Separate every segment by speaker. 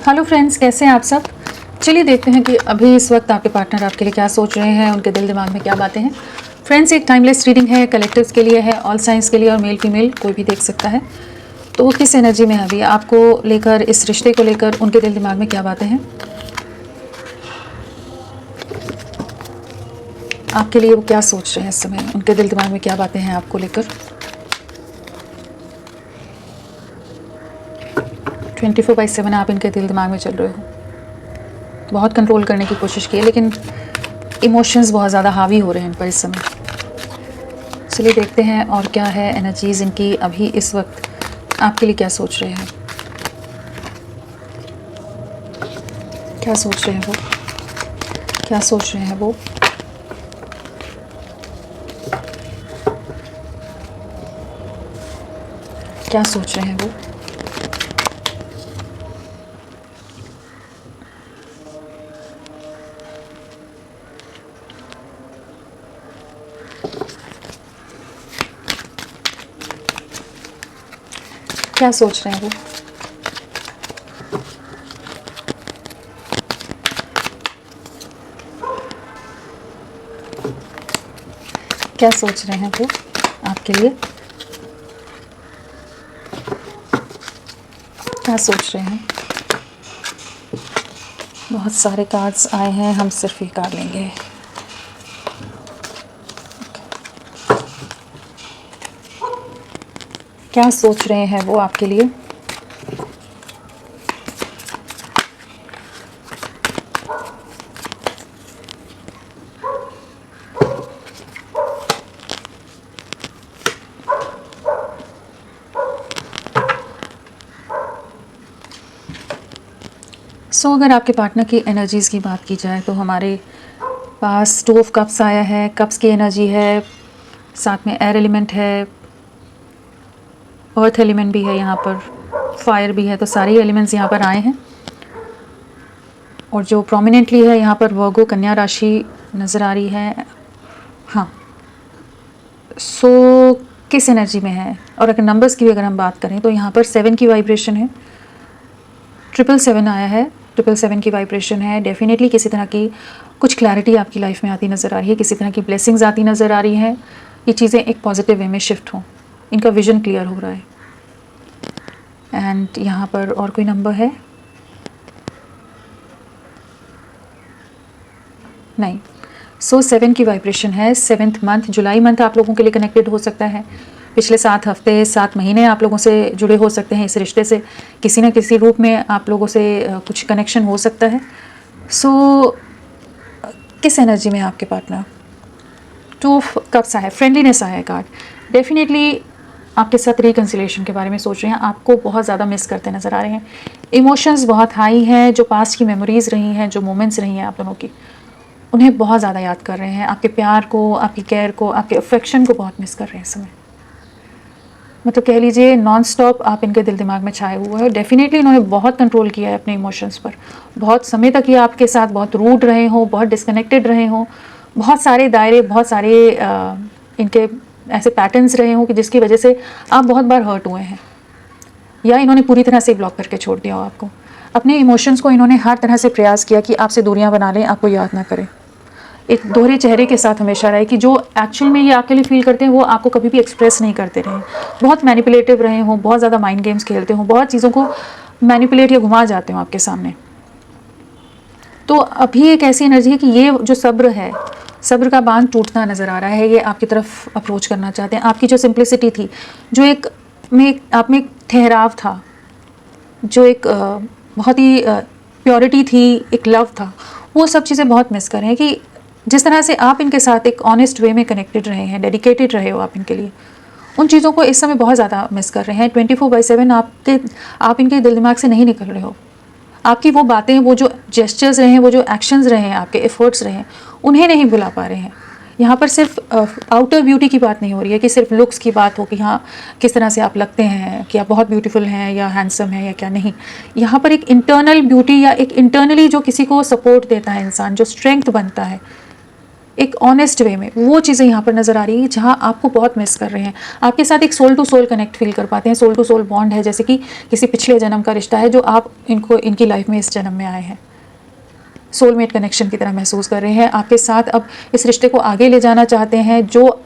Speaker 1: Hello friends, कैसे हैं आप सब। चलिए देखते हैं कि अभी इस वक्त आपके पार्टनर आपके लिए क्या सोच रहे हैं, उनके दिल दिमाग में क्या बातें हैं। फ्रेंड्स, एक टाइमलेस रीडिंग है, कलेक्टिव्स के लिए है, ऑल साइंस के लिए, और मेल फीमेल कोई भी देख सकता है। तो वो किस एनर्जी में है अभी आपको लेकर, इस रिश्ते को लेकर उनके दिल दिमाग में क्या बातें हैं, आपके लिए वो क्या सोच रहे हैं इस समय, उनके दिल दिमाग में क्या बातें हैं आपको लेकर। 24/7 आप इनके दिल दिमाग में चल रहे हो। बहुत कंट्रोल करने की कोशिश की है, लेकिन इमोशंस बहुत ज़्यादा हावी हो रहे हैं इन पर इस समय। चलिए देखते हैं और क्या है एनर्जीज़ इनकी अभी इस वक्त आपके लिए, क्या सोच रहे हैं, क्या सोच रहे हैं वो, क्या सोच रहे हैं वो। क्या सोच रहे हैं वो। क्या सोच रहे हैं वो। क्या सोच रहे हैं वो आपके लिए, क्या सोच रहे हैं। बहुत सारे कार्ड्स आए हैं, हम सिर्फ ये कार्ड लेंगे। क्या सोच रहे हैं वो आपके लिए। अगर आपके पार्टनर की एनर्जीज़ की बात की जाए तो हमारे पास 2 ऑफ कप्स आया है, कप्स की एनर्जी है, साथ में एयर एलिमेंट है, अर्थ एलिमेंट भी है, यहाँ पर फायर भी है। तो सारे एलिमेंट्स यहाँ पर आए हैं। और जो प्रोमिनेंटली है यहाँ पर वर्गो कन्या राशि नज़र आ रही है। हाँ, किस एनर्जी में है। और अगर नंबर्स की भी अगर हम बात करें तो यहाँ पर 7 की वाइब्रेशन है, 777 आया है, 777 की वाइब्रेशन है। डेफिनेटली किसी तरह की कुछ क्लैरिटी आपकी लाइफ में आती नज़र आ रही है, किसी तरह की ब्लेसिंग्स आती नज़र आ रही हैं। ये चीज़ें एक पॉजिटिव वे में शिफ्ट हों, इनका विजन क्लियर हो रहा है। एंड यहाँ पर और कोई नंबर है नहीं। 7 की वाइब्रेशन है। 7th मंथ, जुलाई मंथ आप लोगों के लिए कनेक्टेड हो सकता है। पिछले 7 हफ्ते 7 महीने आप लोगों से जुड़े हो सकते हैं इस रिश्ते से, किसी न किसी रूप में आप लोगों से कुछ कनेक्शन हो सकता है। किस एनर्जी में है आपके पार्टनर। 2 कप्स आया है, फ्रेंडलीनेस आया है कार्ड। डेफिनेटली आपके साथ रिकन्सिलेशन के बारे में सोच रहे हैं, आपको बहुत ज़्यादा मिस करते नज़र आ रहे हैं। इमोशंस बहुत हाई हैं, जो पास्ट की मेमोरीज़ रही हैं, जो मोमेंट्स रही हैं आप दोनों की, उन्हें बहुत ज़्यादा याद कर रहे हैं। आपके प्यार को, आपकी केयर को, आपके अफेक्शन को बहुत मिस कर रहे हैं इस समय। मतलब कह लीजिए नॉन स्टॉप आप इनके दिल दिमाग में छाए हुए हैं। डेफिनेटली इन्होंने बहुत कंट्रोल किया है अपने इमोशंस पर। बहुत समय तक ये आपके साथ बहुत रूड रहे हों, बहुत डिस्कनेक्टेड रहे हों, बहुत सारे दायरे, बहुत सारे इनके ऐसे पैटर्न्स रहे हों कि जिसकी वजह से आप बहुत बार हर्ट हुए हैं, या इन्होंने पूरी तरह से ब्लॉक करके छोड़ दिया हो आपको। अपने इमोशंस को इन्होंने हर तरह से प्रयास किया कि आपसे दूरियां बना लें, आपको याद ना करें। एक दोहरे चेहरे के साथ हमेशा रहे कि जो एक्चुअल में ये आपके लिए फील करते हैं वो आपको कभी भी एक्सप्रेस नहीं करते रहे। बहुत मैनिपुलेटिव रहे हों, बहुत ज़्यादा माइंड गेम्स खेलते हों, बहुत चीज़ों को मैनिपुलेट या घुमा जाते हों आपके सामने। तो अभी एक ऐसी एनर्जी है कि ये जो सब्र है, सब्र का बांध टूटता नज़र आ रहा है। ये आपकी तरफ अप्रोच करना चाहते हैं। आपकी जो सिंप्लिसिटी थी, जो आप में एक ठहराव था, जो एक बहुत ही प्योरिटी थी, एक लव था, वो सब चीज़ें बहुत मिस कर रहे हैं। कि जिस तरह से आप इनके साथ एक ऑनेस्ट वे में कनेक्टेड रहे हैं, डेडिकेटेड रहे हो आप इनके लिए, उन चीज़ों को इस समय बहुत ज़्यादा मिस कर रहे हैं। 24/7 आप इनके दिल दिमाग से नहीं निकल रहे हो। आपकी वो बातें, वो जो जेस्चर्स रहे हैं, वो जो एक्शंस रहे हैं, आपके एफर्ट्स रहे हैं, उन्हें नहीं भुला पा रहे हैं। यहाँ पर सिर्फ आउटर ब्यूटी की बात नहीं हो रही है कि सिर्फ लुक्स की बात हो कि हाँ किस तरह से आप लगते हैं, कि आप बहुत ब्यूटीफुल हैं या हैंडसम हैं या क्या नहीं। यहाँ पर एक इंटरनल ब्यूटी या एक इंटरनली जो किसी को सपोर्ट देता है इंसान, जो स्ट्रेंथ बनता है, एक ऑनेस्ट वे में, वो चीज़ें यहाँ पर नज़र आ रही है जहाँ आपको बहुत मिस कर रहे हैं। आपके साथ एक soul to soul connect feel कर पाते हैं, सोल टू सोल बॉन्ड है, जैसे कि किसी पिछले जन्म का रिश्ता है जो आप इनकी लाइफ में इस जन्म में आए हैं, सोलमेट कनेक्शन की तरह महसूस कर रहे हैं। आपके साथ अब इस रिश्ते को आगे ले जाना चाहते हैं, जो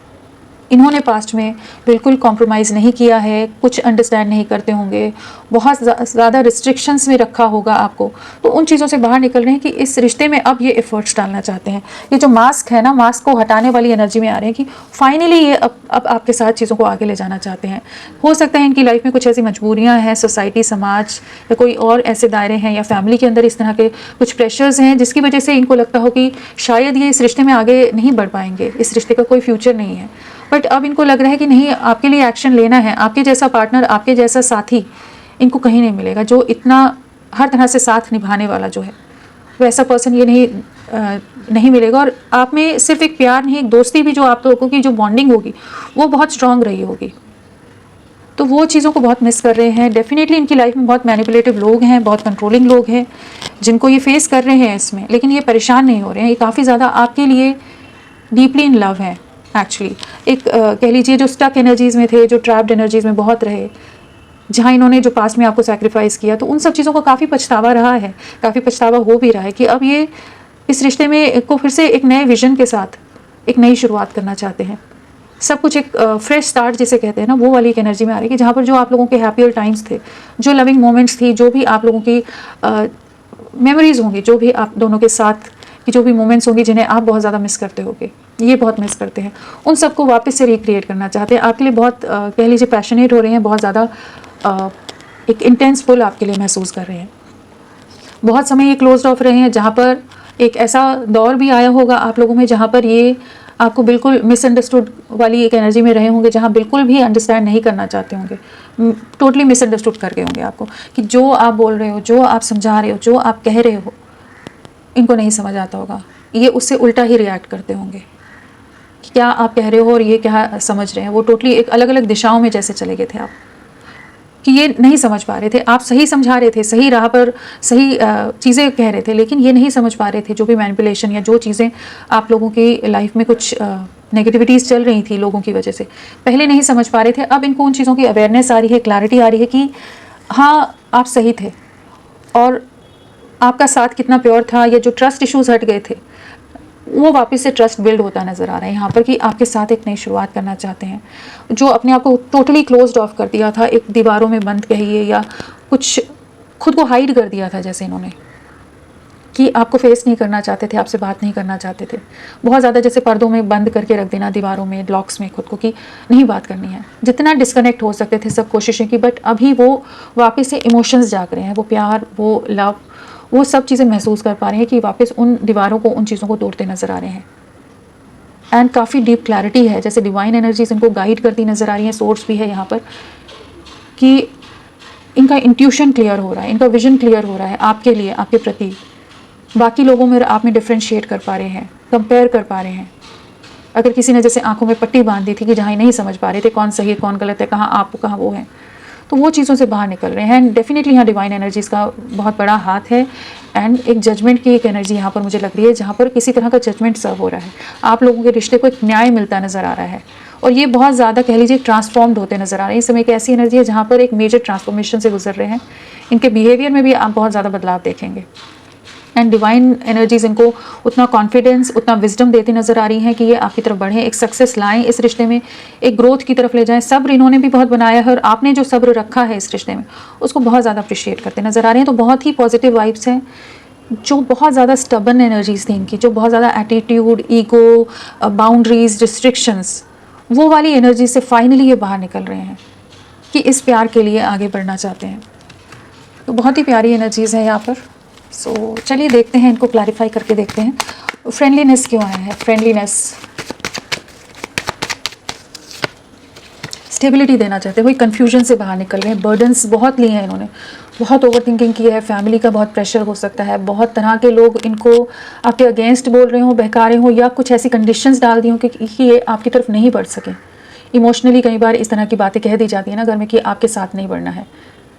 Speaker 1: इन्होंने पास्ट में बिल्कुल कॉम्प्रोमाइज़ नहीं किया है, कुछ अंडरस्टैंड नहीं करते होंगे, बहुत ज़्यादा रिस्ट्रिक्शंस में रखा होगा आपको, तो उन चीज़ों से बाहर निकल रहे हैं कि इस रिश्ते में अब ये एफर्ट्स डालना चाहते हैं। ये जो मास्क है ना, मास्क को हटाने वाली एनर्जी में आ रहे हैं कि फाइनली ये अब आपके साथ चीज़ों को आगे ले जाना चाहते हैं। हो सकता है इनकी लाइफ में कुछ ऐसी मजबूरियाँ हैं, सोसाइटी, समाज या कोई और ऐसे दायरे हैं या फैमिली के अंदर इस तरह के कुछ प्रेशर्स हैं जिसकी वजह से इनको लगता हो कि शायद ये इस रिश्ते में आगे नहीं बढ़ पाएंगे, इस रिश्ते का कोई फ्यूचर नहीं है। बट अब इनको लग रहा है कि नहीं, आपके लिए एक्शन लेना है। आपके जैसा पार्टनर, आपके जैसा साथी इनको कहीं नहीं मिलेगा जो इतना हर तरह से साथ निभाने वाला जो है, वैसा पर्सन ये नहीं मिलेगा। और आप में सिर्फ एक प्यार नहीं, एक दोस्ती भी, जो आप लोगों की जो बॉन्डिंग होगी वो बहुत स्ट्रांग रही होगी। तो वो चीज़ों को बहुत मिस कर रहे हैं। डेफिनेटली इनकी लाइफ में बहुत मैनिपुलेटिव लोग हैं, बहुत कंट्रोलिंग लोग हैं जिनको ये फेस कर रहे हैं इसमें, लेकिन ये परेशान नहीं हो रहे हैं। ये काफ़ी ज़्यादा आपके लिए डीपली इन लव है एक्चुअली। एक कह लीजिए जो स्टक एनर्जीज़ में थे, जो ट्रैप्ड एनर्जीज़ में बहुत रहे, जहाँ इन्होंने जो पास्ट में आपको सैक्रिफाइस किया, तो उन सब चीज़ों का काफ़ी पछतावा रहा है, काफ़ी पछतावा हो भी रहा है कि अब ये इस रिश्ते में को फिर से एक नए विजन के साथ एक नई शुरुआत करना चाहते हैं। सब कुछ एक फ्रेश स्टार्ट जिसे कहते हैं ना, वो वाली एक एनर्जी में आ रही है कि जहाँ पर जो आप लोगों के हैप्पियर टाइम्स थे, जो लविंग मोमेंट्स थी, जो भी आप लोगों की मेमोरीज़ होंगी, जो भी आप दोनों के साथ की जो भी मोमेंट्स होंगी जिन्हें आप बहुत ज़्यादा मिस करते होगे, ये बहुत मिस करते हैं, उन सबको वापस से रिक्रिएट करना चाहते हैं। आपके लिए बहुत कह लीजिए पैशनेट हो रहे हैं, बहुत ज़्यादा एक इंटेंस पुल आपके लिए महसूस कर रहे हैं। बहुत समय ये क्लोज्ड ऑफ रहे हैं, जहाँ पर एक ऐसा दौर भी आया होगा आप लोगों में जहाँ पर ये आपको बिल्कुल मिसअंडरस्टूड वाली एक एनर्जी में रहे होंगे, जहाँ बिल्कुल भी अंडरस्टैंड नहीं करना चाहते होंगे, टोटली मिसअंडरस्टूड कर गए होंगे आपको, कि जो आप बोल रहे हो, जो आप समझा रहे हो, जो आप कह रहे हो, इनको नहीं समझ आता होगा। ये उससे उल्टा ही रिएक्ट करते होंगे कि क्या आप कह रहे हो और ये क्या समझ रहे हैं। वो टोटली एक अलग अलग दिशाओं में जैसे चले गए थे आप, कि ये नहीं समझ पा रहे थे। आप सही समझा रहे थे, सही राह पर सही चीज़ें कह रहे थे, लेकिन ये नहीं समझ पा रहे थे। जो भी मैनिपुलेशन या जो चीज़ें आप लोगों की लाइफ में कुछ नेगेटिविटीज़ चल रही थी लोगों की वजह से, पहले नहीं समझ पा रहे थे। अब इनको उन चीज़ों की अवेयरनेस आ रही है, क्लैरिटी आ रही है कि हाँ, आप सही थे और आपका साथ कितना प्योर था। या जो ट्रस्ट इश्यूज़ हट गए थे, वो वापस से ट्रस्ट बिल्ड होता नज़र आ रहा है यहाँ पर, कि आपके साथ एक नई शुरुआत करना चाहते हैं। जो अपने आप को टोटली क्लोज्ड ऑफ कर दिया था, एक दीवारों में बंद कहिए या कुछ खुद को हाइड कर दिया था जैसे इन्होंने, कि आपको फेस नहीं करना चाहते थे, आपसे बात नहीं करना चाहते थे, बहुत ज़्यादा जैसे पर्दों में बंद करके रख देना, दीवारों में, ब्लॉक्स में खुद को, कि नहीं बात करनी है। जितना डिस्कनेक्ट हो सकते थे सब कोशिशें की, बट अभी वो वापस से इमोशंस जाग रहे हैं, वो प्यार, वो लव, वो सब चीज़ें महसूस कर पा रहे हैं कि वापस उन दीवारों को, उन चीज़ों को तोड़ते नज़र आ रहे हैं। एंड काफ़ी डीप क्लैरिटी है, जैसे डिवाइन एनर्जीज इनको गाइड करती नज़र आ रही हैं। सोर्स भी है यहाँ पर कि इनका इंट्यूशन क्लियर हो रहा है, इनका विजन क्लियर हो रहा है आपके लिए, आपके प्रति। बाकी लोगों में आप में डिफ्रेंशिएट कर पा रहे हैं, कंपेयर कर पा रहे हैं। अगर किसी ने जैसे आंखों में पट्टी बांध दी थी कि जहाँ नहीं समझ पा रहे थे कौन सही है कौन गलत है, कहाँ आप कहाँ वो है, तो वो चीज़ों से बाहर निकल रहे हैं। डेफिनेटली यहाँ डिवाइन एनर्जीज़ का बहुत बड़ा हाथ है। एंड एक जजमेंट की एक एनर्जी यहाँ पर मुझे लग रही है, जहाँ पर किसी तरह का जजमेंट सर्व हो रहा है, आप लोगों के रिश्ते को एक न्याय मिलता नज़र आ रहा है। और ये बहुत ज़्यादा कह लीजिए ट्रांसफॉर्म्ड होते नज़र आ रहे हैं। इस समय एक ऐसी एनर्जी है जहाँ पर एक मेजर ट्रांसफॉर्मेशन से गुजर रहे हैं। इनके बिहेवियर में भी आप बहुत ज़्यादा बदलाव देखेंगे। एंड डिवाइन एनर्जीज इनको उतना कॉन्फिडेंस, उतना विजडम देती नज़र आ रही हैं कि ये आपकी तरफ बढ़ें, एक सक्सेस लाएं इस रिश्ते में, एक ग्रोथ की तरफ ले जाएं। सब्र इन्होंने भी बहुत बनाया है और आपने जो सब्र रखा है इस रिश्ते में उसको बहुत ज़्यादा अप्रिशिएट करते नज़र आ रहे हैं। तो बहुत ही पॉजिटिव वाइब्स हैं। जो बहुत ज़्यादा स्टबन एनर्जीज थी इनकी, जो बहुत ज़्यादा एटीट्यूड, ईगो, बाउंड्रीज, रिस्ट्रिक्शंस, वो वाली एनर्जी से फाइनली ये बाहर निकल रहे हैं कि इस प्यार के लिए आगे बढ़ना चाहते हैं। तो बहुत ही प्यारी एनर्जीज़ है यहाँ पर। सो चलिए देखते हैं, इनको क्लैरिफाई करके देखते हैं। फ्रेंडलीनेस क्यों आया है? फ्रेंडलीनेस, स्टेबिलिटी देना चाहते हैं, कोई कन्फ्यूजन से बाहर निकल रहे हैं। बर्डन्स बहुत लिए हैं इन्होंने, बहुत ओवर थिंकिंग की है, फैमिली का बहुत प्रेशर हो सकता है, बहुत तरह के लोग इनको आपके अगेंस्ट बोल रहे हो, बहका रहे हो, या कुछ ऐसी कंडीशंस डाल दी हो कि ये आपकी तरफ नहीं बढ़ सके। इमोशनली कई बार इस तरह की बातें कह दी जाती है ना घर में कि आपके साथ नहीं बढ़ना है,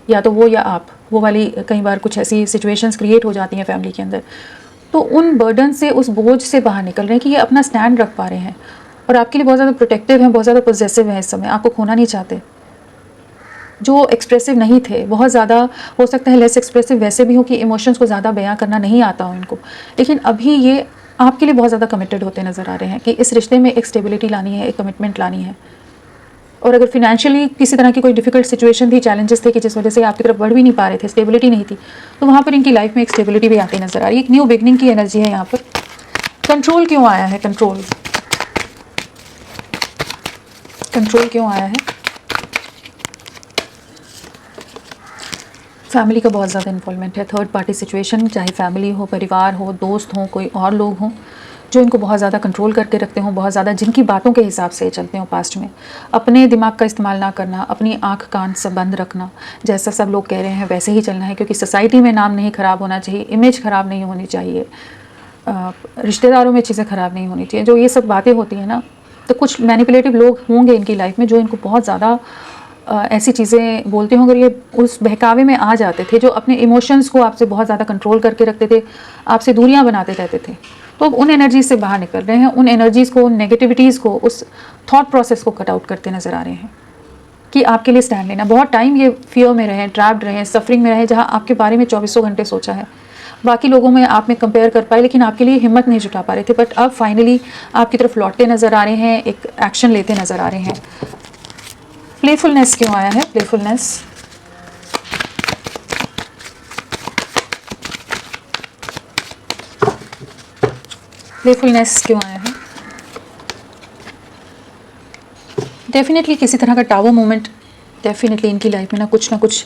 Speaker 1: या तो वो या आप, वो वाली कई बार कुछ ऐसी सिचुएशंस क्रिएट हो जाती हैं फैमिली के अंदर। तो उन बर्डन से, उस बोझ से बाहर निकल रहे हैं कि ये अपना स्टैंड रख पा रहे हैं और आपके लिए बहुत ज़्यादा प्रोटेक्टिव हैं, बहुत ज़्यादा पॉजेसिव हैं, इस समय आपको खोना नहीं चाहते। जो एक्सप्रेसिव नहीं थे, बहुत ज़्यादा हो सकता है लेस एक्सप्रेसिव वैसे भी हो कि इमोशंस को ज़्यादा बयां करना नहीं आता हो इनको, लेकिन अभी ये आपके लिए बहुत ज़्यादा कमिटेड होते नज़र आ रहे हैं कि इस रिश्ते में एक स्टेबिलिटी लानी है, एक कमिटमेंट लानी है। और अगर फिनेंशियली किसी तरह की कोई डिफिकल्ट सिचुएशन थी, चैलेंजेस थे कि जिस वजह से आपकी तरफ बढ़ भी नहीं पा रहे थे, स्टेबिलिटी नहीं थी, तो वहाँ पर इनकी लाइफ में एक स्टेबिलिटी भी आती नज़र आ रही है। एक न्यू बिगनिंग की एनर्जी है यहाँ पर। कंट्रोल क्यों आया है? कंट्रोल क्यों आया है? फैमिली का बहुत ज़्यादा इन्वॉल्वमेंट है, थर्ड पार्टी सिचुएशन, चाहे फैमिली हो, परिवार हो, दोस्त हो, कोई और लोग हों जो इनको बहुत ज़्यादा कंट्रोल करके रखते हों, बहुत ज़्यादा जिनकी बातों के हिसाब से चलते हों पास्ट में। अपने दिमाग का इस्तेमाल ना करना, अपनी आँख कान सब बंद रखना, जैसा सब लोग कह रहे हैं वैसे ही चलना है, क्योंकि सोसाइटी में नाम नहीं ख़राब होना चाहिए, इमेज ख़राब नहीं होनी चाहिए, रिश्तेदारों में चीज़ें ख़राब नहीं होनी चाहिए। जो ये सब बातें होती हैं ना, तो कुछ मैनिपुलेटिव लोग होंगे इनकी लाइफ में जो इनको बहुत ज़्यादा ऐसी चीज़ें बोलते होंगे, ये उस बहकावे में आ जाते थे, जो अपने इमोशंस को आपसे बहुत ज़्यादा कंट्रोल करके रखते थे, आपसे दूरियां बनाते रहते थे। तो अब उन एनर्जीज से बाहर निकल रहे हैं, उन एनर्जीज़ को, नेगेटिविटीज़ को, उस थॉट प्रोसेस को कट आउट करते नज़र आ रहे हैं कि आपके लिए स्टैंड लेना। बहुत टाइम ये फियर में रहे, ट्रैप्ड रहे, सफरिंग में रहे, जहाँ आपके बारे में 24 घंटे सोचा है, बाकी लोगों में आप में कंपेयर कर पाए, लेकिन आपके लिए हिम्मत नहीं जुटा पा रहे थे। बट अब फाइनली आपकी तरफ लौटते नज़र आ रहे हैं, एक एक्शन लेते नज़र आ रहे हैं। प्लेफुलनेस क्यों आया है? प्लेफुलनेस क्यों आया है? डेफिनेटली किसी तरह का टावर मोमेंट डेफिनेटली इनकी लाइफ में ना कुछ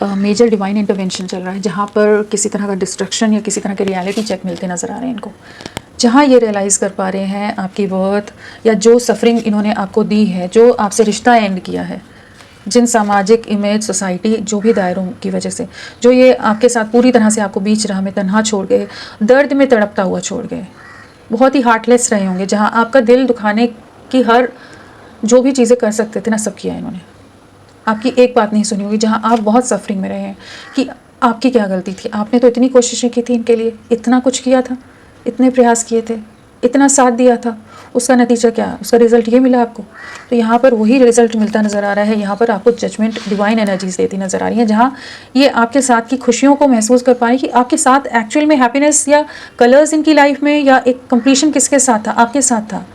Speaker 1: मेजर डिवाइन इंटरवेंशन चल रहा है, जहाँ पर किसी तरह का डिस्ट्रक्शन या किसी तरह के रियलिटी चेक मिलते नज़र आ रहे हैं इनको, जहाँ ये रियलाइज़ कर पा रहे हैं आपकी वर्थ या जो सफरिंग इन्होंने आपको दी है, जो आपसे रिश्ता एंड किया है, जिन सामाजिक इमेज, सोसाइटी, जो भी दायरों की वजह से जो ये आपके साथ पूरी तरह से आपको बीच राह में तन्हा छोड़ गए, दर्द में तड़पता हुआ छोड़ गए, बहुत ही हार्टलेस रहे होंगे, जहाँ आपका दिल दुखाने की हर जो भी चीज़ें कर सकते थे ना, सब किया इन्होंने। आपकी एक बात नहीं सुनी होगी, जहाँ आप बहुत सफरिंग में रहे हैं कि आपकी क्या गलती थी, आपने तो इतनी कोशिशें की थी इनके लिए, इतना कुछ किया था, इतने प्रयास किए थे, इतना साथ दिया था, उसका नतीजा क्या, उसका रिजल्ट ये मिला आपको। तो यहाँ पर वही रिजल्ट मिलता नज़र आ रहा है। यहाँ पर आपको जजमेंट डिवाइन एनर्जीज देती नज़र आ रही हैं, जहाँ ये आपके साथ की खुशियों को महसूस कर पाए कि आपके साथ एक्चुअल में हैप्पीनेस या कलर्स इनकी लाइफ में या एक कंप्लीशन किसके साथ था, आपके साथ था।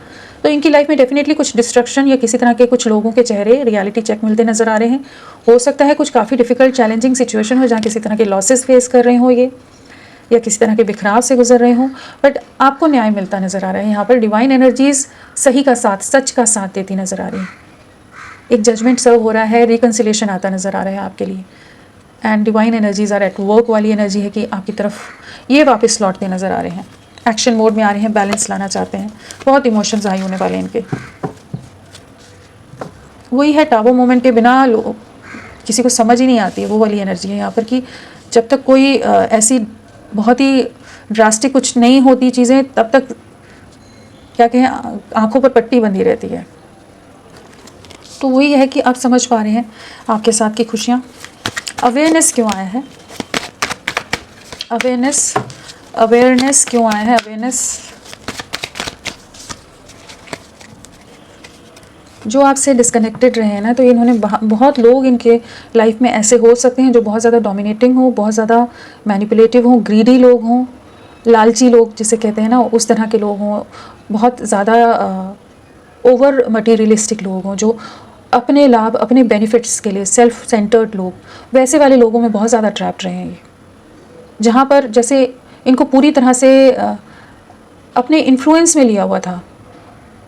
Speaker 1: तो इनकी लाइफ में डेफिनेटली कुछ डिस्ट्रक्शन या किसी तरह के कुछ लोगों के चेहरे रियलिटी चेक मिलते नज़र आ रहे हैं। हो सकता है कुछ काफ़ी डिफिकल्ट चैलेंजिंग सिचुएशन हो, जहाँ किसी तरह के लॉसेस फेस कर रहे हो ये, या किसी तरह के बिखराव से गुजर रहे हो, बट आपको न्याय मिलता नज़र आ रहा है। यहाँ पर डिवाइन एनर्जीज सही का साथ, सच का साथ देती नज़र आ रही है। एक जजमेंट सर्व हो रहा है, रिकन्सिलेशन आता नज़र आ रहा है आपके लिए, and divine energies are at work वाली एनर्जी है कि आपकी तरफ ये वापस लौटते नज़र आ रहे हैं, एक्शन मोड में आ रहे हैं, बैलेंस लाना चाहते हैं। बहुत इमोशंस हाई होने वाले हैं इनके। वही है टावर मोमेंट के बिना किसी को समझ ही नहीं आती है, वो वाली एनर्जी है यहाँ पर कि जब तक कोई ऐसी बहुत ही ड्रास्टिक कुछ नहीं होती चीज़ें, तब तक क्या कहें, आंखों पर पट्टी बंधी रहती है। तो वही है कि आप समझ पा रहे हैं आपके साथ की खुशियाँ। अवेयरनेस क्यों आया है? अवेयरनेस क्यों आया है? अवेयरनेस जो आपसे डिस्कनेक्टेड रहे हैं ना, तो इन्होंने बहुत लोग इनके लाइफ में ऐसे हो सकते हैं जो बहुत ज़्यादा डोमिनेटिंग हो, बहुत ज़्यादा मैनिपुलेटिव हो, ग्रीडी लोग हों, लालची लोग जिसे कहते हैं ना, उस तरह के लोग हों, बहुत ज़्यादा ओवर मटीरियलिस्टिक लोग हों, जो अपने लाभ, अपने बेनिफिट्स के लिए सेल्फ सेंटर्ड लोग, वैसे वाले लोगों में बहुत ज़्यादा ट्रैप्ड रहे हैं ये, जहाँ पर जैसे इनको पूरी तरह से अपने इन्फ्लुएंस में लिया हुआ था,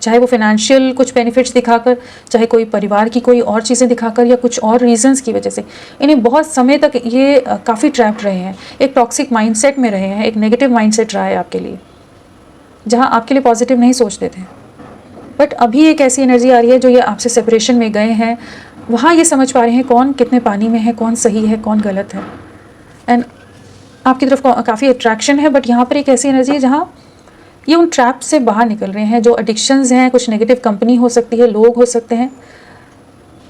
Speaker 1: चाहे वो फाइनेंशियल कुछ बेनिफिट्स दिखाकर, चाहे कोई परिवार की कोई और चीज़ें दिखाकर, या कुछ और रीजंस की वजह से इन्हें बहुत समय तक ये काफ़ी ट्रैप्ड रहे हैं, एक टॉक्सिक माइंडसेट में रहे हैं, एक नेगेटिव माइंडसेट रहा है आपके लिए, जहाँ आपके लिए पॉजिटिव नहीं सोचते थे। बट अभी एक ऐसी एनर्जी आ रही है जो ये आपसे सेपरेशन में गए हैं, वहाँ ये समझ पा रहे हैं कौन कितने पानी में है, कौन सही है, कौन गलत है, एंड आपकी तरफ काफ़ी अट्रैक्शन है। बट यहाँ पर एक ऐसी एनर्जी है जहाँ ये उन ट्रैप से बाहर निकल रहे हैं, जो एडिक्शंस हैं, कुछ नेगेटिव कंपनी हो सकती है, लोग हो सकते हैं,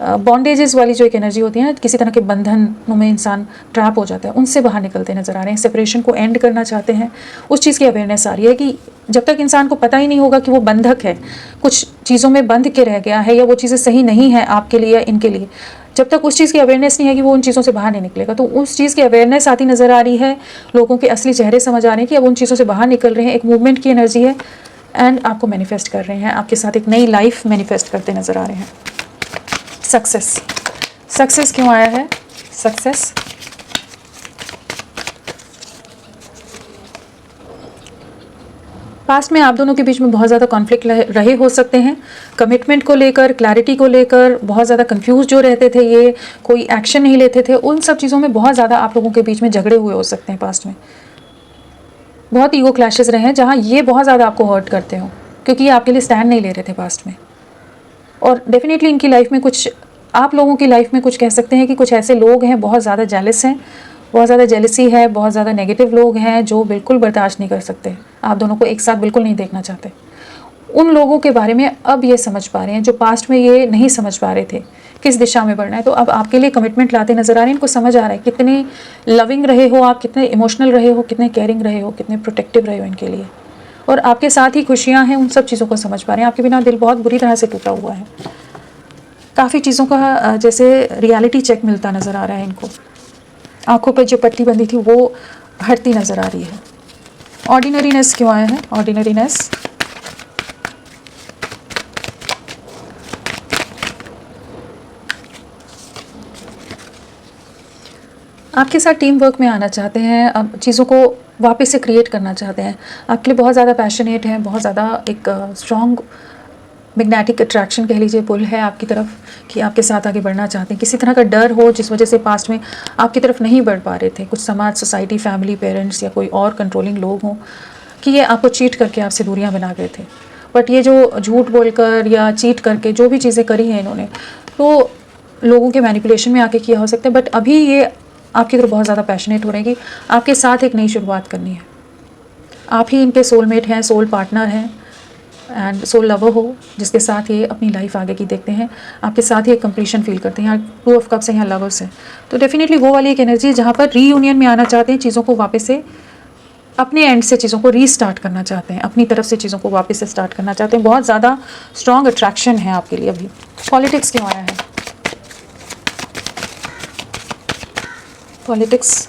Speaker 1: बॉन्डेजेस वाली जो एक एनर्जी होती है ना, किसी तरह के बंधनों में इंसान ट्रैप हो जाता है, उनसे बाहर निकलते नजर आ रहे हैं। सेपरेशन को एंड करना चाहते हैं, उस चीज़ की अवेयरनेस आ रही है कि जब तक इंसान को पता ही नहीं होगा कि वो बंधक है, कुछ चीज़ों में बंध के रह गया है, या वो चीज़ें सही नहीं है आपके लिए या इनके लिए, जब तक उस चीज़ की अवेयरनेस नहीं है कि वो उन चीज़ों से बाहर नहीं निकलेगा। तो उस चीज़ की अवेयरनेस आती नज़र आ रही है, लोगों के असली चेहरे समझ आ रहे हैं कि अब उन चीज़ों से बाहर निकल रहे हैं, एक मूवमेंट की एनर्जी है, एंड आपको मैनिफेस्ट कर रहे हैं, आपके साथ एक नई लाइफ मैनिफेस्ट करते नज़र आ रहे हैं। सक्सेस, सक्सेस क्यों आया है? सक्सेस, पास्ट में आप दोनों के बीच में बहुत ज़्यादा कॉन्फ्लिक्ट रहे हो सकते हैं, कमिटमेंट को लेकर, क्लैरिटी को लेकर बहुत ज़्यादा कंफ्यूज जो रहते थे, ये कोई एक्शन नहीं लेते थे, उन सब चीज़ों में बहुत ज़्यादा आप लोगों के बीच में झगड़े हुए हो सकते हैं पास्ट में। बहुत ईगो क्लैशेस रहे हैं जहाँ ये बहुत ज़्यादा आपको हर्ट करते हो, क्योंकि ये आपके लिए स्टैंड नहीं ले रहे थे पास्ट में। और डेफिनेटली इनकी लाइफ में कुछ, आप लोगों की लाइफ में कुछ कह सकते हैं कि कुछ ऐसे लोग हैं, बहुत ज़्यादा जेलस हैं, बहुत ज़्यादा जेलसी है, बहुत ज़्यादा नेगेटिव लोग हैं जो बिल्कुल बर्दाश्त नहीं कर सकते, आप दोनों को एक साथ बिल्कुल नहीं देखना चाहते। उन लोगों के बारे में अब ये समझ पा रहे हैं जो पास्ट में ये नहीं समझ पा रहे थे किस दिशा में बढ़ना है। तो अब आपके लिए कमिटमेंट लाते नजर आ रहे हैं, इनको समझ आ रहा है कितने लविंग रहे हो आप, कितने इमोशनल रहे हो, कितने केयरिंग रहे हो, कितने प्रोटेक्टिव रहे हो इनके लिए, और आपके साथ ही खुशियाँ हैं, उन सब चीज़ों को समझ पा रहे हैं। आपके बिना दिल बहुत बुरी तरह से टूटा हुआ है, काफ़ी चीज़ों का जैसे रियलिटी चेक मिलता नज़र आ रहा है इनको, आंखों पर जो पट्टी बंधी थी वो हटती नज़र आ रही है। ऑर्डिनरीनेस क्यों आया है? ऑर्डिनरीनेस, आपके साथ टीम वर्क में आना चाहते हैं, अब चीज़ों को वापस से क्रिएट करना चाहते हैं, आपके लिए बहुत ज़्यादा पैशनेट हैं, बहुत ज़्यादा एक स्ट्रॉन्ग मैग्नेटिक अट्रैक्शन कह लीजिए, पुल है आपकी तरफ कि आपके साथ आगे बढ़ना चाहते हैं। किसी तरह का डर हो जिस वजह से पास्ट में आपकी तरफ नहीं बढ़ पा रहे थे, कुछ समाज, सोसाइटी, फैमिली, पेरेंट्स या कोई और कंट्रोलिंग लोग हों कि ये आपको चीट करके आपसे दूरियां बना गए थे। बट ये जो झूठ बोलकर या चीट करके जो भी चीज़ें करी हैं इन्होंने, तो लोगों के मैनिपुलेशन में आके किया हो सकता है, बट अभी ये आपकी तरफ बहुत ज़्यादा पैशनेट हो रहे हैं कि आपके साथ एक नई शुरुआत करनी है। आप ही इनके सोलमेट हैं, सोल पार्टनर हैं एंड सोल लवर हो, जिसके साथ ये अपनी लाइफ आगे की देखते हैं, आपके साथ ही एक कंप्लीशन फील करते हैं। यहाँ 2 ऑफ कप्स है, यहाँ लवर्स है, तो डेफिनेटली वो वाली एक एनर्जी है जहाँ पर रीयूनियन में आना चाहते हैं, चीज़ों को वापस से अपने एंड से चीज़ों को रीस्टार्ट करना चाहते हैं, अपनी तरफ से चीज़ों को वापस से स्टार्ट करना चाहते हैं। बहुत ज़्यादा स्ट्रॉन्ग अट्रैक्शन है आपके लिए अभी। पॉलिटिक्स क्यों आया है? पॉलिटिक्स,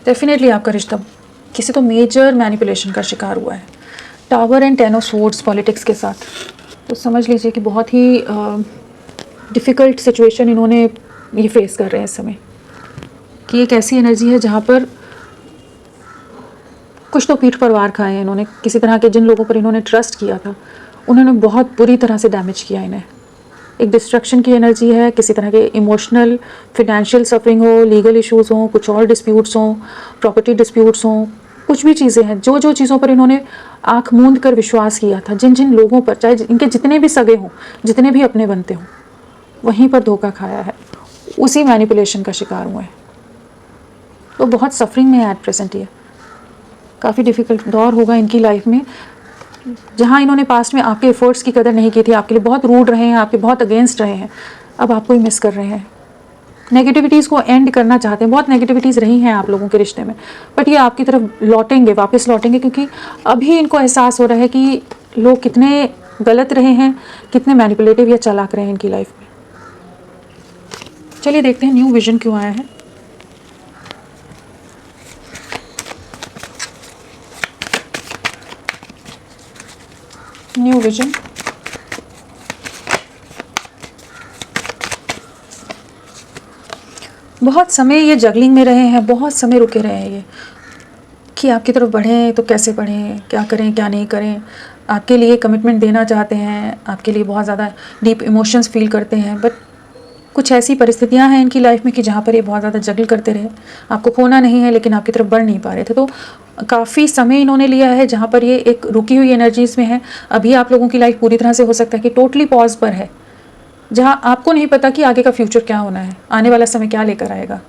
Speaker 1: डेफिनेटली आपका रिश्ता किसी तो मेजर मैनिपुलेशन का शिकार हुआ है। Tower and 10 of swords politics के साथ, तो समझ लीजिए कि बहुत ही डिफ़िकल्ट सिचुएशन इन्होंने ये फेस कर रहे हैं इस समय, कि एक ऐसी एनर्जी है जहाँ पर कुछ तो पीठ पर वार खाए हैं इन्होंने, किसी तरह के जिन लोगों पर इन्होंने ट्रस्ट किया था उन्होंने बहुत बुरी तरह से डैमेज किया इन्हें। एक डिस्ट्रक्शन की एनर्जी है, किसी तरह के इमोशनल, फिनेंशियल सफरिंग हो, लीगल इश्यूज़ हों, कुछ और डिस्प्यूट्स हों, प्रॉपर्टी डिस्प्यूट्स हों, कुछ भी चीज़ें हैं, जो जो चीज़ों पर इन्होंने आँख मूंद कर विश्वास किया था, जिन जिन लोगों पर, चाहे इनके जितने भी सगे हों, जितने भी अपने बनते हों, वहीं पर धोखा खाया है, उसी मैनिपुलेशन का शिकार हुए हैं। तो बहुत सफरिंग में है एट प्रेजेंट। ये काफ़ी डिफ़िकल्ट दौर होगा इनकी लाइफ में, जहाँ इन्होंने पास्ट में आपके एफर्ट्स की कदर नहीं की थी, आपके लिए बहुत रूड रहे हैं, आपके बहुत अगेंस्ट रहे हैं, अब आपको ही मिस कर रहे हैं। नेगेटिविटीज़ को एंड करना चाहते हैं, बहुत नेगेटिविटीज़ रही हैं आप लोगों के रिश्ते में, बट ये आपकी तरफ लौटेंगे, वापस लौटेंगे, क्योंकि अभी इनको एहसास हो रहा है कि लोग कितने गलत रहे हैं, कितने मैनिपुलेटिव या चालाक रहे हैं इनकी लाइफ में। चलिए देखते हैं न्यू विजन क्यों आया है। न्यू विजन, बहुत समय ये जगलिंग में रहे हैं, बहुत समय रुके रहे हैं ये कि आपकी तरफ बढ़ें तो कैसे बढ़ें, क्या करें क्या नहीं करें, आपके लिए कमिटमेंट देना चाहते हैं, आपके लिए बहुत ज़्यादा डीप इमोशंस फील करते हैं, बट कुछ ऐसी परिस्थितियां हैं इनकी लाइफ में कि जहाँ पर ये बहुत ज़्यादा जगल करते रहे। आपको खोना नहीं है लेकिन आपकी तरफ बढ़ नहीं पा रहे थे, तो काफ़ी समय इन्होंने लिया है जहाँ पर ये एक रुकी हुई एनर्जीज़ में है। अभी आप लोगों की लाइफ पूरी तरह से हो सकता है कि टोटली पॉज पर है, जहाँ आपको नहीं पता कि आगे का फ्यूचर क्या होना है, आने वाला समय क्या लेकर आएगा।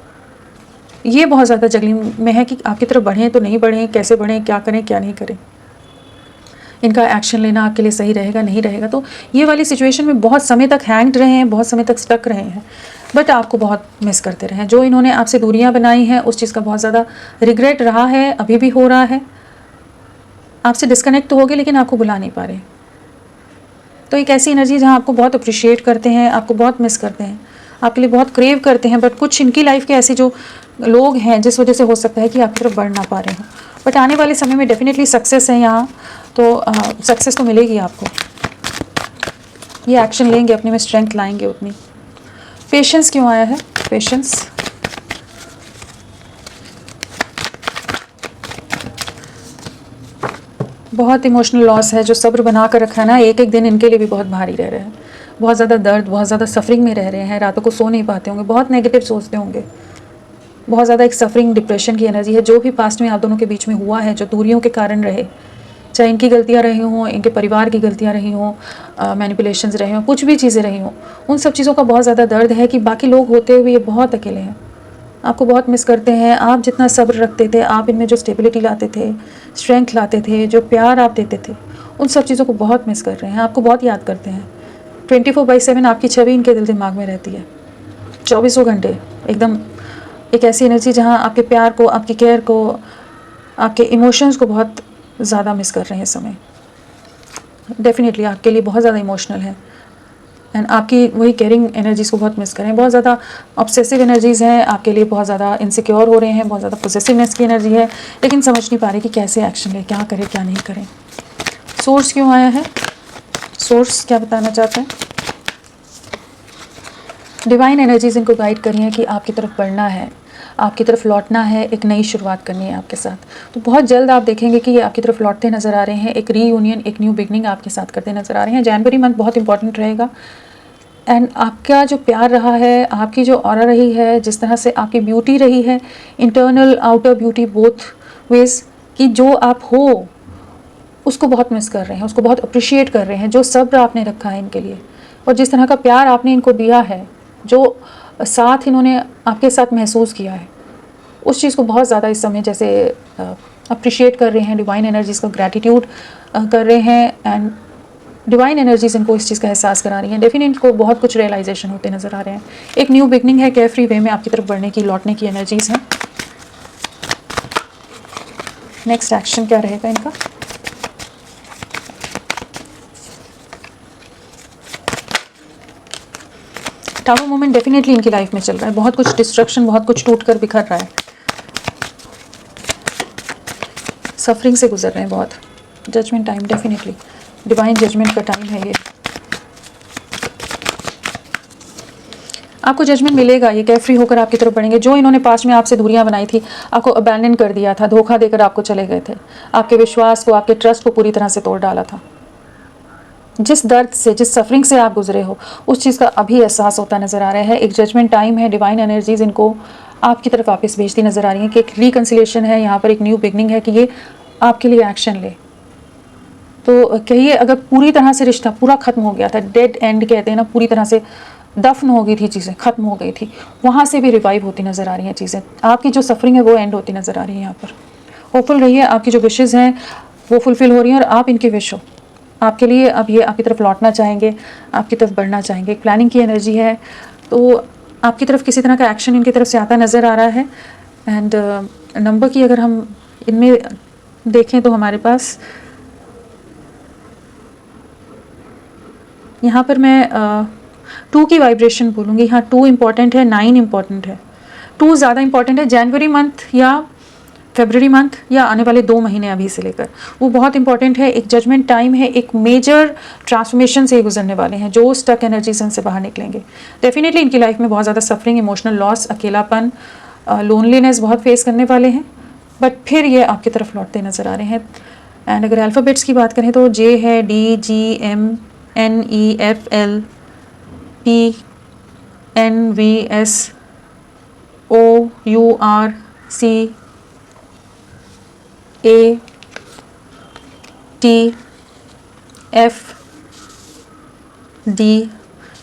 Speaker 1: ये बहुत ज़्यादा जगलिंग में है कि आपकी तरफ बढ़ें तो नहीं बढ़ें, कैसे बढ़ें, क्या करें क्या नहीं करें। इनका एक्शन लेना आपके लिए सही रहेगा नहीं रहेगा। तो ये वाली सिचुएशन में बहुत समय तक हैंग्ड रहे हैं, बहुत समय तक स्टक रहे हैं, बट आपको बहुत मिस करते रहे हैं। जो इन्होंने आपसे दूरियां बनाई हैं उस चीज़ का बहुत ज़्यादा रिग्रेट रहा है, अभी भी हो रहा है। आपसे डिस्कनेक्ट तो हो गए लेकिन आपको बुला नहीं पा रहे। तो एक ऐसी एनर्जी जहाँ आपको बहुत अप्रिशिएट करते हैं, आपको बहुत मिस करते हैं, आपके लिए बहुत क्रेव करते हैं, बट कुछ इनकी लाइफ के ऐसे जो लोग हैं जिस वजह से हो सकता है कि आपकी तरफ बढ़ ना पा रहे हो। बट आने वाले समय में डेफिनेटली सक्सेस है यहाँ, तो सक्सेस तो मिलेगी आपको। ये एक्शन लेंगे, अपने में स्ट्रेंथ लाएंगे उतनी। पेशेंस क्यों आया है? पेशेंस, बहुत इमोशनल लॉस है जो सब्र बना कर रखा है ना, एक एक दिन इनके लिए भी बहुत भारी रह रहे हैं। बहुत ज़्यादा दर्द, बहुत ज़्यादा सफरिंग में रह रहे हैं, रातों को सो नहीं पाते होंगे, बहुत नेगेटिव सोचते होंगे, बहुत ज़्यादा एक सफरिंग डिप्रेशन की एनर्जी है। जो भी पास्ट में आप दोनों के बीच में हुआ है, जो दूरियों के कारण रहे, चाहे इनकी गलतियाँ रही हों, इनके परिवार की गलतियाँ रही हों, मैनिपुलेशंस रहे हों, कुछ भी चीज़ें रही हों, उन सब चीज़ों का बहुत ज़्यादा दर्द है कि बाकी लोग होते हुए ये बहुत अकेले हैं, आपको बहुत मिस करते हैं। आप जितना सब्र रखते थे, आप इनमें जो स्टेबिलिटी लाते थे, स्ट्रेंथ लाते थे, जो प्यार आप देते थे, उन सब चीज़ों को बहुत मिस कर रहे हैं, आपको बहुत याद करते हैं। 24/7 आपकी छवि इनके दिल दिमाग में रहती है, 24 घंटे एकदम। एक ऐसी एनर्जी जहाँ आपके प्यार को, आपकी केयर को, आपके इमोशंस को बहुत ज़्यादा मिस कर रहे हैं इस समय। डेफिनेटली आपके लिए बहुत ज़्यादा इमोशनल है, एंड आपकी वही केयरिंग एनर्जीज़ को बहुत मिस करें। बहुत ज़्यादा ऑब्सेसिव एनर्जीज़ हैं आपके लिए, बहुत ज़्यादा इनसिक्योर हो रहे हैं, बहुत ज़्यादा पोजेसिवनेस की एनर्जी है, लेकिन समझ नहीं पा रहे कि कैसे एक्शन लें, क्या करें क्या नहीं करें। सोर्स क्यों आया है? सोर्स क्या बताना चाहते हैं? डिवाइन एनर्जीज इनको गाइड करी हैं कि आपकी तरफ बढ़ना है, आपकी तरफ लौटना है, एक नई शुरुआत करनी है आपके साथ। तो बहुत जल्द आप देखेंगे कि ये आपकी तरफ लौटते नज़र आ रहे हैं, एक रीयूनियन, एक न्यू बिगनिंग आपके साथ करते नज़र आ रहे हैं। जनवरी मंथ बहुत इंपॉर्टेंट रहेगा, एंड आपका जो प्यार रहा है, आपकी जो ऑरा रही है, जिस तरह से आपकी ब्यूटी रही है, internal outer beauty both ways, कि जो आप हो उसको बहुत मिस कर रहे हैं, उसको बहुत अप्रिशिएट कर रहे हैं। जो सब्र आपने रखा है इनके लिए, और जिस तरह का प्यार आपने इनको दिया है, जो साथ इन्होंने आपके साथ महसूस किया है, उस चीज़ को बहुत ज़्यादा इस समय जैसे अप्रिशिएट कर रहे हैं, डिवाइन एनर्जीज़ का ग्रैटिट्यूड कर रहे हैं, एंड डिवाइन एनर्जीज इनको इस चीज़ का एहसास करा रही हैं। डेफिनेटली इनको बहुत कुछ रियलाइजेशन होते नज़र आ रहे हैं। एक न्यू बिगनिंग है, केयर फ्री वे में आपकी तरफ बढ़ने की, लौटने की एनर्जीज़ हैं। नेक्स्ट एक्शन क्या रहेगा इनका? टावर मोमेंट डेफिनेटली इनकी लाइफ में चल रहा है, बहुत कुछ डिस्ट्रक्शन, बहुत कुछ टूट कर बिखर रहा है, सफरिंग से गुजर रहे हैं बहुत। Judgement time, definitely divine judgement का टाइम है ये। आपको जजमेंट मिलेगा, ये केयर फ्री होकर आपकी तरफ बढ़ेंगे। जो इन्होंने पास्ट में आपसे दूरियां बनाई थी, आपको अबैंडन कर दिया था, धोखा देकर आपको चले गए थे, आपके विश्वास को, आपके ट्रस्ट को पूरी तरह से तोड़ डाला था, जिस दर्द से, जिस सफरिंग से आप गुजरे हो, उस चीज़ का अभी एहसास होता नज़र आ रहा है। एक जजमेंट टाइम है, डिवाइन एनर्जीज इनको आपकी तरफ वापस भेजती नज़र आ रही हैं कि एक रिकन्सिलेशन है यहाँ पर, एक न्यू बिगनिंग है कि ये आपके लिए एक्शन ले। तो कहिए अगर पूरी तरह से रिश्ता पूरा ख़त्म हो गया था, डेड एंड कहते हैं ना, पूरी तरह से दफन हो गई थी चीज़ें, ख़त्म हो गई थी, वहाँ से भी रिवाइव होती नज़र आ रही हैं चीज़ें। आपकी जो सफरिंग है वो एंड होती नज़र आ रही है यहाँ पर। होपफुल रहिए, आपकी जो विशेज़ हैं वो फुलफ़िल हो रही हैं, और आप इनकी विश हो, आपके लिए अब ये आपकी तरफ लौटना चाहेंगे, आपकी तरफ बढ़ना चाहेंगे। एक प्लानिंग की एनर्जी है, तो आपकी तरफ किसी तरह का एक्शन इनकी तरफ से आता नज़र आ रहा है। एंड नंबर की अगर हम इनमें देखें तो हमारे पास यहाँ पर मैं 2 की वाइब्रेशन बोलूँगी। हाँ, 2 इम्पॉर्टेंट है, 9 इम्पॉर्टेंट है। 2 ज़्यादा इम्पॉर्टेंट है। जनवरी मंथ या फरवरी मंथ या आने वाले 2 महीने अभी से लेकर, वो बहुत इंपॉर्टेंट है। एक जजमेंट टाइम है, एक मेजर ट्रांसफॉर्मेशन से गुजरने वाले हैं। जो स्टक एनर्जीज से बाहर निकलेंगे, डेफिनेटली इनकी लाइफ में बहुत ज़्यादा सफरिंग, इमोशनल लॉस, अकेलापन, लोनलीनेस बहुत फेस करने वाले हैं, बट फिर ये आपकी तरफ लौटते नज़र आ रहे हैं। एंड अगर अल्फ़ाबेट्स की बात करें तो जे है, DNEFLPNVSOURCAFD।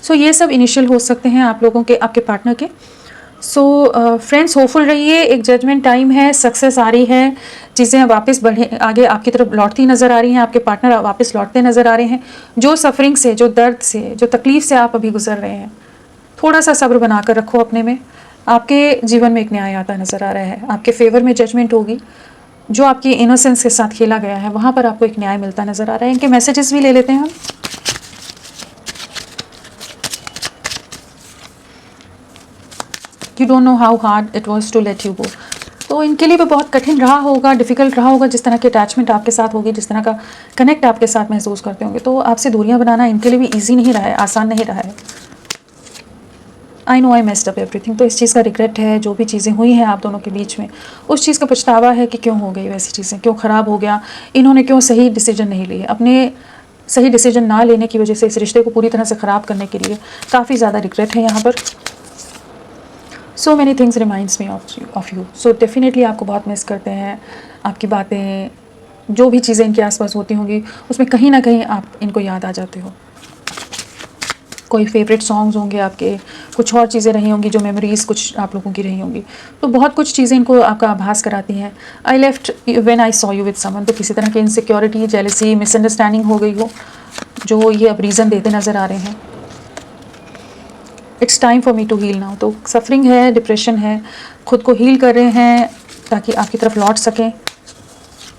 Speaker 1: सो ये सब इनिशियल हो सकते हैं आप लोगों के, आपके पार्टनर के। सो फ्रेंड्स, होपफुल रहिए, एक जजमेंट टाइम है, सक्सेस आ रही है, चीज़ें वापस बढ़े आगे आपकी तरफ लौटती नज़र आ रही हैं, आपके पार्टनर वापस लौटते नज़र आ रहे हैं। जो सफरिंग से, जो दर्द से, जो तकलीफ़ से आप अभी गुजर रहे हैं, थोड़ा सा सब्र बनाकर रखो अपने में। आपके जीवन में एक न्याय आता नज़र आ रहा है, आपके फेवर में जजमेंट होगी। जो आपकी इनोसेंस के साथ खेला गया है वहाँ पर आपको एक न्याय मिलता नज़र आ रहा है। इनके मैसेजेस भी ले लेते हैं हम। You don't know how hard it was to let you go. तो इनके लिए भी बहुत कठिन रहा होगा, डिफ़िकल्ट रहा होगा, जिस तरह की अटैचमेंट आपके साथ होगी, जिस तरह का कनेक्ट आपके साथ महसूस करते होंगे। तो आपसे दूरियां बनाना इनके लिए भी ईजी नहीं रहा है, आसान नहीं रहा है। I know I messed up everything. तो इस चीज़ का रिग्रेट है, जो भी चीज़ें हुई हैं आप दोनों के बीच में, उस चीज़ का पछतावा है कि क्यों हो गई वैसी चीज़ें, क्यों ख़राब हो गया, इन्होंने क्यों सही डिसीजन नहीं लिए। अपने सही डिसीजन ना लेने की वजह से इस रिश्ते को पूरी तरह से ख़राब करने के लिए काफ़ी ज़्यादा रिग्रेट है यहाँ पर। So many things reminds me of you. So definitely आपको बहुत मिस करते हैं। आपकी बातें, जो भी चीज़ें इनके आसपास होती होंगी, उसमें कहीं ना कहीं आप इनको याद आ जाते हो। कोई फेवरेट सॉन्ग्स होंगे आपके, कुछ और चीज़ें रही होंगी, जो मेमोरीज़ कुछ आप लोगों की रही होंगी। तो बहुत कुछ चीज़ें इनको आपका आभास कराती हैं। I left when I saw you with someone. तो किसी तरह की इनसिक्योरिटी, जेलसी, मिसअंडरस्टैंडिंग हो गई हो, जो ये अब रीज़न देते नज़र आ रहे हैं। It's time for me to heal now. तो सफरिंग है, डिप्रेशन है, खुद को हील कर रहे हैं ताकि आपकी तरफ लौट सकें।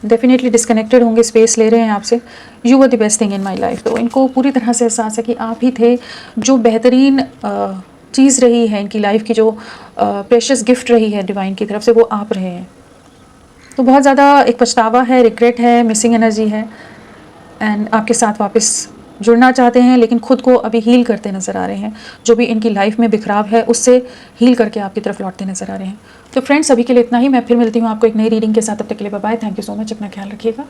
Speaker 1: डेफिनेटली डिस्कनेक्टेड होंगे, स्पेस ले रहे हैं आपसे। You were the best thing in my life. तो इनको पूरी तरह से एहसास है कि आप ही थे जो बेहतरीन चीज़ रही है इनकी लाइफ की, जो प्रेशियस गिफ्ट रही है डिवाइन की तरफ से, वो आप रहे हैं। तो बहुत ज़्यादा एक पछतावा है, रिग्रेट है, मिसिंग एनर्जी है, एंड आपके साथ वापस जुड़ना चाहते हैं, लेकिन खुद को अभी हील करते नज़र आ रहे हैं। जो भी इनकी लाइफ में बिखराव है उससे हील करके आपकी तरफ लौटते नज़र आ रहे हैं। तो फ्रेंड्स, अभी के लिए इतना ही। मैं फिर मिलती हूँ आपको एक नई रीडिंग के साथ। तब तक के लिए bye bye. Thank you so much. अपना ख्याल रखिएगा।